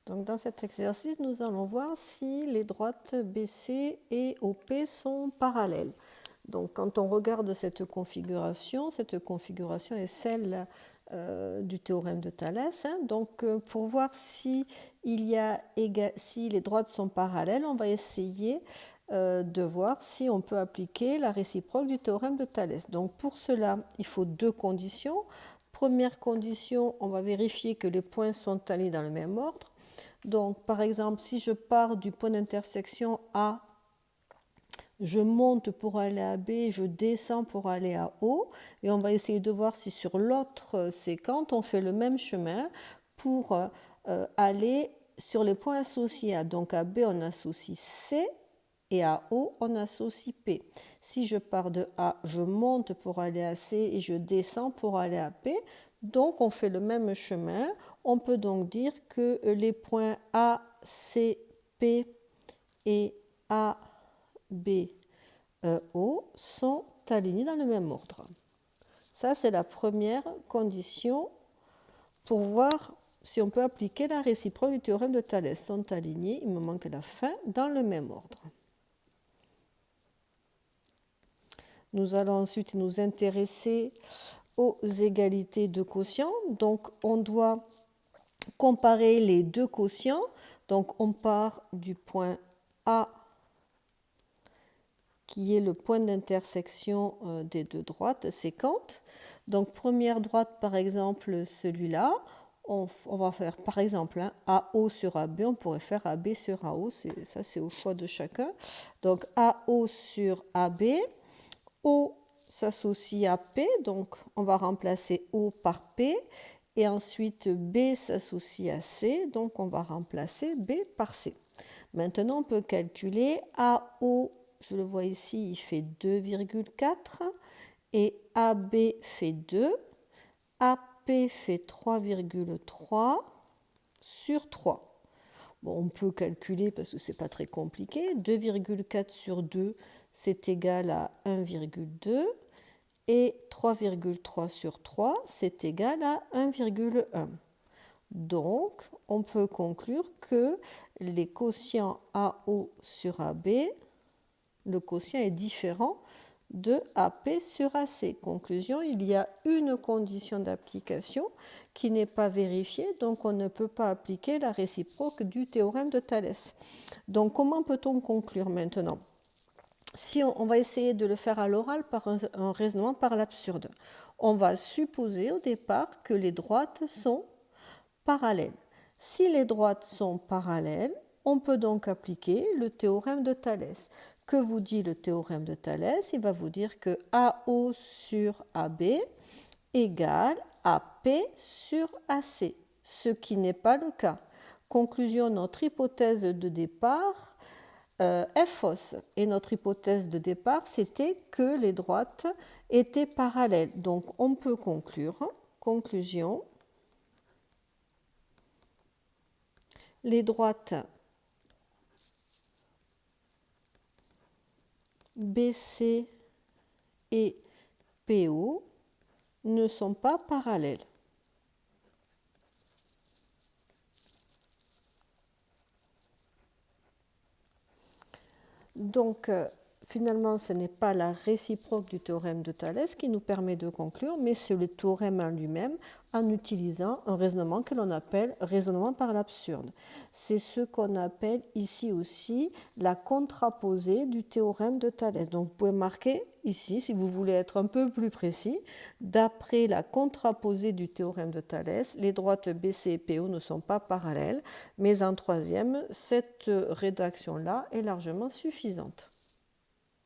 Donc dans cet exercice, nous allons voir si les droites BC et OP sont parallèles. Donc quand on regarde cette configuration est celle du théorème de Thalès. Donc pour voir si les droites sont parallèles, on va essayer de voir si on peut appliquer la réciproque du théorème de Thalès. Donc pour cela, il faut deux conditions. Première condition, on va vérifier que les points sont alignés dans le même ordre. Donc, par exemple, si je pars du point d'intersection A, je monte pour aller à B, je descends pour aller à O, et on va essayer de voir si sur l'autre séquente, on fait le même chemin pour aller sur les points associés à. Donc, à B, on associe C, et à O, on associe P. Si je pars de A, je monte pour aller à C et je descends pour aller à P. Donc, on fait le même chemin. On peut donc dire que les points A, C, P et A, B, O sont alignés dans le même ordre. Ça, c'est la première condition pour voir si on peut appliquer la réciproque du théorème de Thalès. Sont alignés, il me manque la fin, dans le même ordre. Nous allons ensuite nous intéresser aux égalités de quotients. Donc, on doit comparer les deux quotients. Donc, on part du point A, qui est le point d'intersection des deux droites séquentes. Donc, première droite, par exemple, celui-là. On va faire, par exemple, AO sur AB. On pourrait faire AB sur AO. Ça, c'est au choix de chacun. Donc, AO sur AB. O s'associe à P, donc on va remplacer O par P, et ensuite B s'associe à C, donc on va remplacer B par C. Maintenant, on peut calculer AO, je le vois ici, il fait 2,4, et AB fait 2, AP fait 3,3 sur 3. Bon, on peut calculer parce que ce n'est pas très compliqué. 2,4 sur 2, c'est égal à 1,2 et 3,3 sur 3, c'est égal à 1,1. Donc, on peut conclure que les quotients AO sur AB, le quotient est différent de AP sur AC. Conclusion, il y a une condition d'application qui n'est pas vérifiée, donc on ne peut pas appliquer la réciproque du théorème de Thalès. Donc comment peut-on conclure maintenant ? Si on va essayer de le faire à l'oral par un raisonnement par l'absurde. On va supposer au départ que les droites sont parallèles. Si les droites sont parallèles, on peut donc appliquer le théorème de Thalès. Que vous dit le théorème de Thalès ? Il va vous dire que AO sur AB égale AP sur AC, ce qui n'est pas le cas. Conclusion, notre hypothèse de départ est fausse. Et notre hypothèse de départ, c'était que les droites étaient parallèles. Donc, on peut conclure, conclusion, les droites BC et PO ne sont pas parallèles. Donc, finalement, ce n'est pas la réciproque du théorème de Thalès qui nous permet de conclure, mais c'est le théorème en lui-même en utilisant un raisonnement que l'on appelle raisonnement par l'absurde. C'est ce qu'on appelle ici aussi la contraposée du théorème de Thalès. Donc, vous pouvez marquer ici, si vous voulez être un peu plus précis, d'après la contraposée du théorème de Thalès, les droites BC et PO ne sont pas parallèles, mais en troisième, cette rédaction-là est largement suffisante.